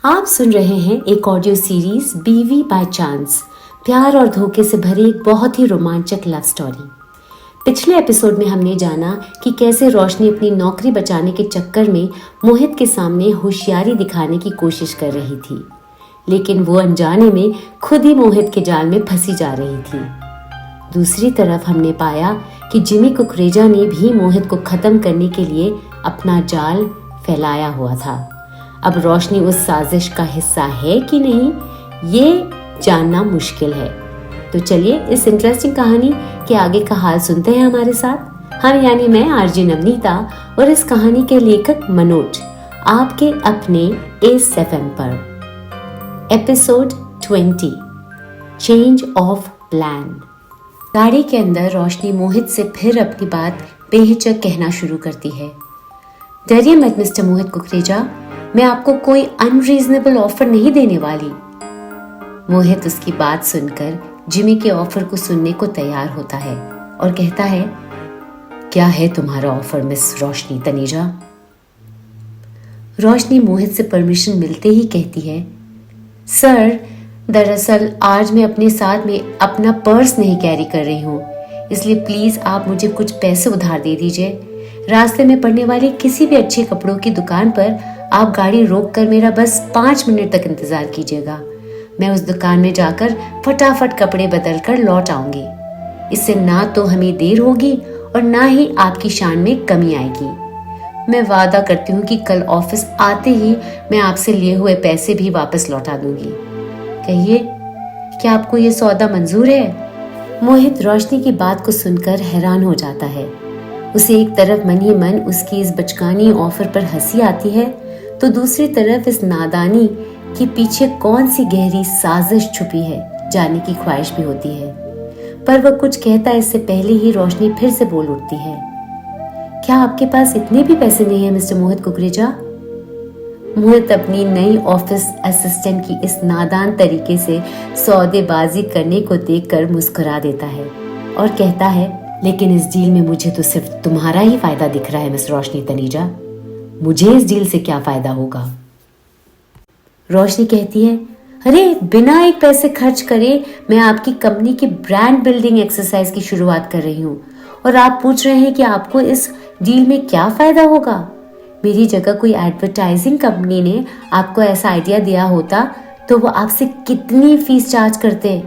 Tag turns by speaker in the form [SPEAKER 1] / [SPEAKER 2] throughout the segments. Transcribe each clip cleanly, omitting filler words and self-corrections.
[SPEAKER 1] आप सुन रहे हैं एक ऑडियो सीरीज बीवी बाय चांस, प्यार और धोखे से भरी एक बहुत ही रोमांचक लव स्टोरी। पिछले एपिसोड में हमने जाना कि कैसे रोशनी अपनी नौकरी बचाने के चक्कर में मोहित के सामने होशियारी दिखाने की कोशिश कर रही थी, लेकिन वो अनजाने में खुद ही मोहित के जाल में फंसी जा रही थी। दूसरी तरफ हमने पाया कि जिमी कुकरेजा ने भी मोहित को खत्म करने के लिए अपना जाल फैलाया हुआ था। अब रोशनी उस साजिश का हिस्सा है कि नहीं, ये जानना मुश्किल है। तो चलिए इस इंटरेस्टिंग कहानी के आगे का हाल सुनते हैं हमारे साथ। हम यानी मैं आरजे नवनीता और इस कहानी के लेखक मनोज, आपके अपने एस एफएम पर। Episode 20, change of plan. गाड़ी के अंदर रोशनी मोहित से फिर अपनी बात बेहिचक कहना शुरू करती है। डरिए मत मिस्टर मोहित कुकरेजा, मैं आपको कोई अनरीजनेबल ऑफर नहीं देने वाली। मोहित उसकी बात सुनकर जिमी के ऑफर को सुनने को तैयार होता है और कहता है, क्या है तुम्हारा ऑफर मिस रोशनी तनेजा? रोशनी मोहित से परमिशन मिलते ही कहती है, सर दरअसल आज मैं अपने साथ में अपना पर्स नहीं कैरी कर रही हूँ, इसलिए प्लीज आप मुझे कुछ पैसे उधार दे दीजिए। रास्ते में पड़ने वाली किसी भी अच्छे कपड़ों की दुकान पर आप गाड़ी रोक कर मेरा बस 5 मिनट तक इंतजार कीजिएगा। मैं उस दुकान में जाकर फटाफट कपड़े बदल कर लौट आऊंगी। इससे ना तो हमें देर होगी और ना ही आपकी शान में कमी आएगी। मैं वादा करती हूँ कि कल ऑफिस आते ही मैं आपसे लिए हुए पैसे भी वापस लौटा दूंगी। कहिए, क्या आपको ये सौदा मंजूर है? मोहित रोशनी की बात को सुनकर हैरान हो जाता है। उसे एक तरफ मन ही मन उसकी इस बचकानी ऑफर पर हंसी आती है, तो दूसरी तरफ इस नादानी के पीछे कौन सी गहरी साजिश छुपी है जानने की ख्वाहिश भी होती है। पर वह कुछ कहता इससे पहले ही रोशनी फिर से बोल उठती है, क्या आपके पास इतने भी पैसे नहीं है मिस्टर मोहित कुकरेजा? मोहित अपनी नई ऑफिस असिस्टेंट की इस नादान तरीके से सौदेबाजी करने को देखकर मुस्कुरा देता है और कहता है, लेकिन इस डील में मुझे तो सिर्फ तुम्हारा ही फायदा दिख रहा है मिस रोशनी तनेजा। मुझे इस डील से क्या फायदा होगा? रोशनी कहती है, अरे बिना एक पैसे खर्च करे मैं आपकी कंपनी की ब्रांड बिल्डिंग एक्सरसाइज की शुरुआत कर रही हूँ और आप पूछ रहे हैं कि आपको इस डील में क्या फायदा होगा। मेरी जगह कोई एडवर्टाइजिंग कंपनी ने आपको ऐसा आइडिया दिया होता तो वो आपसे कितनी फीस चार्ज करते,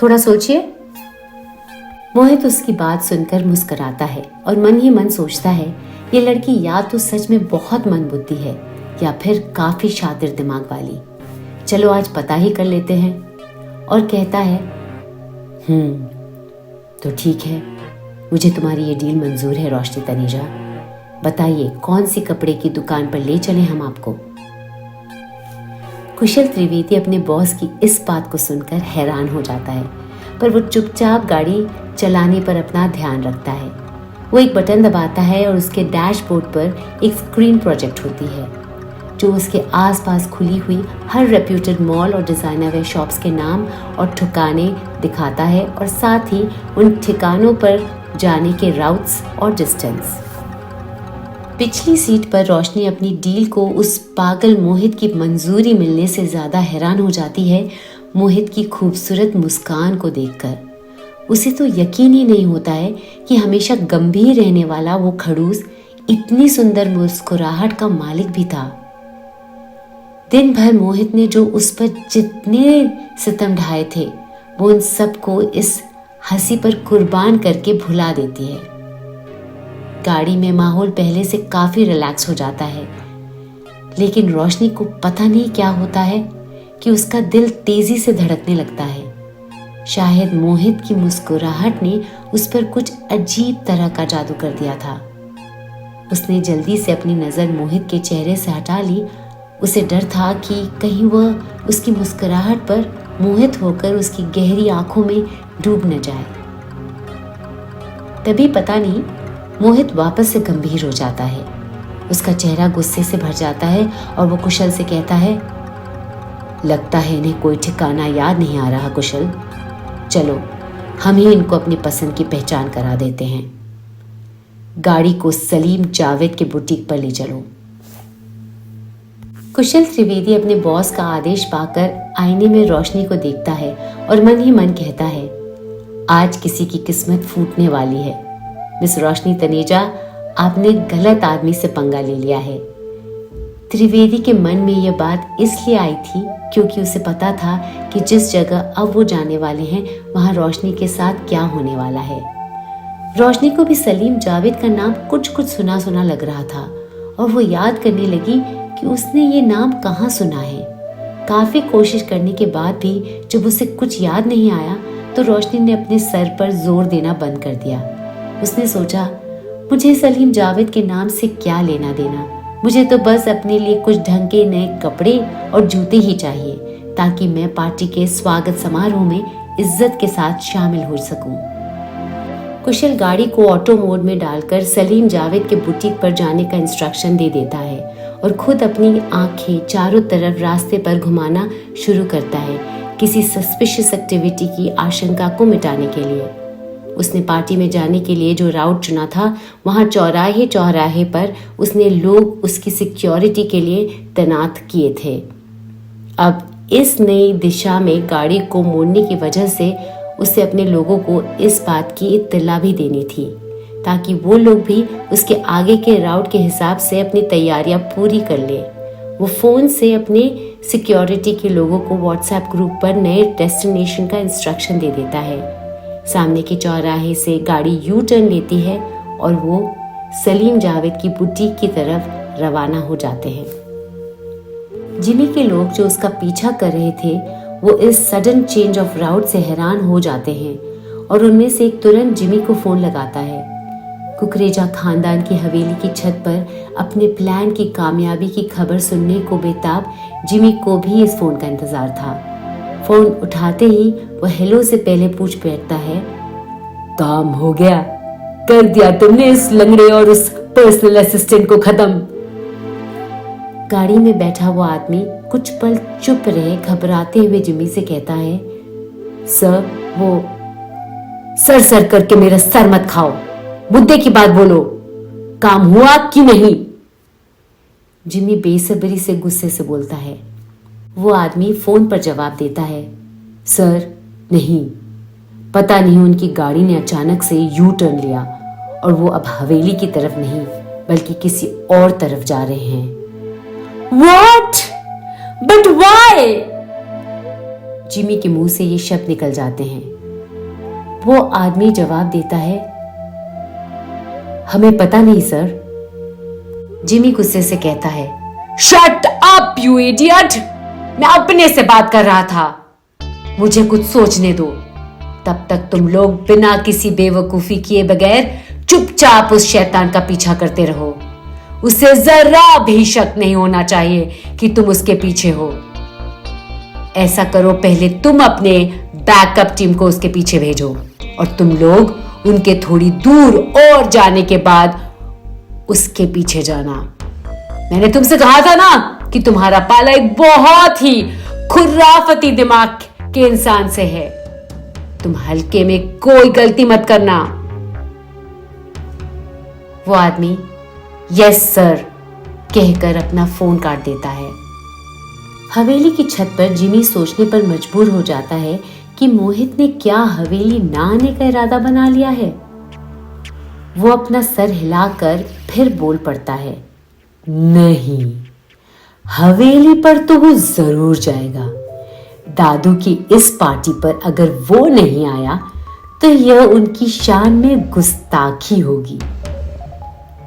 [SPEAKER 1] थोड़ा सोचिए। मोहित उसकी बात सुनकर मुस्कुराता है और मन ही मन सोचता है, ये लड़की या तो सच में बहुत मंदबुद्धि है या फिर काफी शातिर दिमाग वाली। चलो आज पता ही कर लेते हैं। और कहता है, तो ठीक है, मुझे तुम्हारी ये डील मंजूर है रोशनी तनेजा। बताइए कौन सी कपड़े की दुकान पर ले चलें हम आपको? कुशल त्रिवेदी अपने बॉस की इस बात को सुनकर हैरान हो जाता है, पर वो चुपचाप गाड़ी चलाने पर अपना ध्यान रखता है। वो एक बटन दबाता है और उसके डैशबोर्ड पर एक स्क्रीन प्रोजेक्ट होती है जो उसके आसपास खुली हुई हर रेप्यूटेड मॉल और डिजाइनर वेयर शॉप्स के नाम और ठिकाने दिखाता है और साथ ही उन ठिकानों पर जाने के राउट्स और डिस्टेंस। पिछली सीट पर रोशनी अपनी डील को उस पागल मोहित की मंजूरी मिलने से ज्यादा हैरान हो जाती है मोहित की खूबसूरत मुस्कान को देखकर। उसे तो यकीन ही नहीं होता है कि हमेशा गंभीर रहने वाला वो खड़ूस इतनी सुंदर मुस्कुराहट का मालिक भी था। दिन भर मोहित ने जो उस पर जितने सितम ढाए थे वो उन सबको इस हंसी पर कुर्बान करके भुला देती है। गाड़ी में माहौल पहले से काफी रिलैक्स हो जाता है, लेकिन रोशनी को पता नहीं क्या होता है कि उसका दिल तेजी से धड़कने लगता है। शायद मोहित की मुस्कुराहट ने उस पर कुछ अजीब तरह का जादू कर दिया था। उसने जल्दी से अपनी नजर मोहित के चेहरे से हटा ली। उसे डर था कि कहीं वह उसकी मुस्कुराहट पर मोहित होकर उसकी गहरी आंखों में डूब न जाए। तभी पता नहीं मोहित वापस से गंभीर हो जाता है। उसका चेहरा गुस्से से भर जाता है और वो कुशल से कहता है, लगता है इन्हें कोई ठिकाना याद नहीं आ रहा कुशल। चलो हम ही इनको अपनी पसंद की पहचान करा देते हैं। गाड़ी को सलीम जावेद के बुटीक पर ले चलो। कुशल त्रिवेदी अपने बॉस का आदेश पाकर आईने में रोशनी को देखता है और मन ही मन कहता है, आज किसी की किस्मत फूटने वाली है। मिस रोशनी तनेजा, आपने गलत आदमी से पंगा ले लिया है। त्रिवेदी के मन में यह बात इसलिए आई थी क्योंकि उसे पता था कि जिस जगह अब वो जाने वाले हैं वहां रोशनी के साथ क्या होने वाला है। रोशनी को भी सलीम जावेद का नाम कुछ कुछ सुना सुना लग रहा था और वो याद करने लगी कि उसने ये नाम कहाँ सुना है। काफी कोशिश करने के बाद भी जब उसे कुछ याद नहीं आया तो रोशनी ने अपने सर पर जोर देना बंद कर दिया। उसने सोचा, मुझे सलीम जावेद के नाम से क्या लेना देना, मुझे तो बस अपने लिए कुछ ढंग के नए कपड़े और जूते ही चाहिए ताकि मैं पार्टी के स्वागत समारोह में इज्जत के साथ शामिल हो सकूं। कुशल गाड़ी को ऑटो मोड में डालकर सलीम जावेद के बुटीक पर जाने का इंस्ट्रक्शन दे देता है और खुद अपनी आंखें चारों तरफ रास्ते पर घुमाना शुरू करता है किसी सस्पिशियस एक्टिविटी की आशंका को मिटाने के लिए। उसने पार्टी में जाने के लिए जो राउट चुना था वहां चौराहे चौराहे पर उसने लोग उसकी सिक्योरिटी के लिए तैनात किए थे। अब इस नई दिशा में गाड़ी को मोड़ने की वजह से उसे अपने लोगों को इस बात की इत्तला भी देनी थी ताकि वो लोग भी उसके आगे के राउट के हिसाब से अपनी तैयारियां पूरी कर ले। वो फोन से अपने सिक्योरिटी के लोगों को व्हाट्सएप ग्रुप पर नए डेस्टिनेशन का इंस्ट्रक्शन दे देता है। सामने के चौराहे से गाड़ी यू टर्न लेती है और वो सलीम जावेद की बुटीक की तरफ रवाना हो जाते हैं। जिमी के लोग जो उसका पीछा कर रहे थे वो इस सडन चेंज ऑफ राउट से हैरान हो जाते हैं और उनमें से एक तुरंत जिमी को फोन लगाता है। कुकरेजा खानदान की हवेली की छत पर अपने प्लान की कामयाबी की खबर सुनने को बेताब जिमी को भी इस फोन का इंतजार था। फोन उठाते ही वह हेलो से पहले पूछ बैठता है, काम हो गया? कर दिया तुमने इस लंगड़े और उस पर्सनल असिस्टेंट को खत्म? गाड़ी में बैठा वो आदमी कुछ पल चुप रहे घबराते हुए जिमी से कहता है, सर वो सर सर करके मेरा सर मत खाओ, मुद्दे की बात बोलो, काम हुआ कि नहीं? जिमी बेसब्री से गुस्से से बोलता है। वो आदमी फोन पर जवाब देता है, सर नहीं, पता नहीं उनकी गाड़ी ने अचानक से यू टर्न लिया और वो अब हवेली की तरफ नहीं बल्कि किसी और तरफ जा रहे हैं। What? But why? जिमी के मुंह से ये शब्द निकल जाते हैं। वो आदमी जवाब देता है, हमें पता नहीं सर। जिमी गुस्से से कहता है, शट अप यू इडियट, मैं अपने से बात कर रहा था, मुझे कुछ सोचने दो। तब तक तुम लोग बिना किसी बेवकूफी किए बगैर चुपचाप उस शैतान का पीछा करते रहो। उसे जरा भी शक नहीं होना चाहिए कि तुम उसके पीछे हो। ऐसा करो, पहले तुम अपने बैकअप टीम को उसके पीछे भेजो और तुम लोग उनके थोड़ी दूर और जाने के बाद उसके पीछे जाना। मैंने तुमसे कहा था ना कि तुम्हारा पाला एक बहुत ही खुराफती दिमाग के इंसान से है। तुम हल्के में कोई गलती मत करना। वो आदमी यस सर कहकर अपना फोन काट देता है। हवेली की छत पर जिमी सोचने पर मजबूर हो जाता है कि मोहित ने क्या हवेली ना आने का इरादा बना लिया है। वो अपना सर हिलाकर फिर बोल पड़ता है, नहीं, हवेली पर तो वो जरूर जाएगा। दादू की इस पार्टी पर अगर वो नहीं आया तो यह उनकी शान में गुस्ताखी होगी।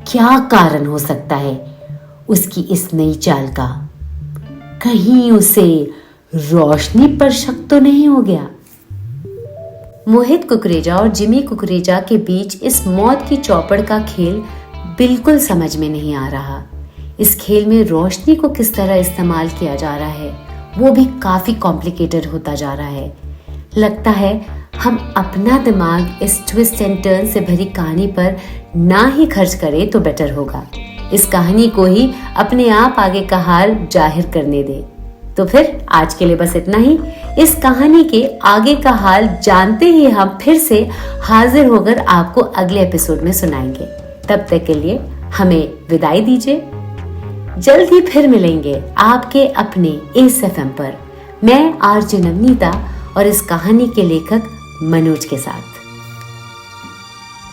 [SPEAKER 1] क्या कारण हो सकता है उसकी इस नई चाल का? कहीं उसे रोशनी पर शक तो नहीं हो गया? मोहित कुकरेजा और जिमी कुकरेजा के बीच इस मौत की चौपड़ का खेल बिल्कुल समझ में नहीं आ रहा। इस खेल में रोशनी को किस तरह इस्तेमाल किया जा रहा है वो भी काफी कॉम्प्लिकेटेड होता जा रहा है। लगता है हम अपना दिमाग इस ट्विस्ट एंड टर्न से भरी कहानी पर ना ही खर्च करें तो बेटर होगा। इस कहानी को ही अपने आप आगे का हाल जाहिर करने दे। तो फिर आज के लिए बस इतना ही। इस कहानी के आगे का हाल जानते ही हम फिर से हाजिर होकर आपको अगले एपिसोड में सुनाएंगे। तब तक के लिए हमें विदाई दीजिए। जल्द ही फिर मिलेंगे आपके अपने एस एफएम पर। मैं आरजे नवनीता और इस कहानी के लेखक मनोज के साथ।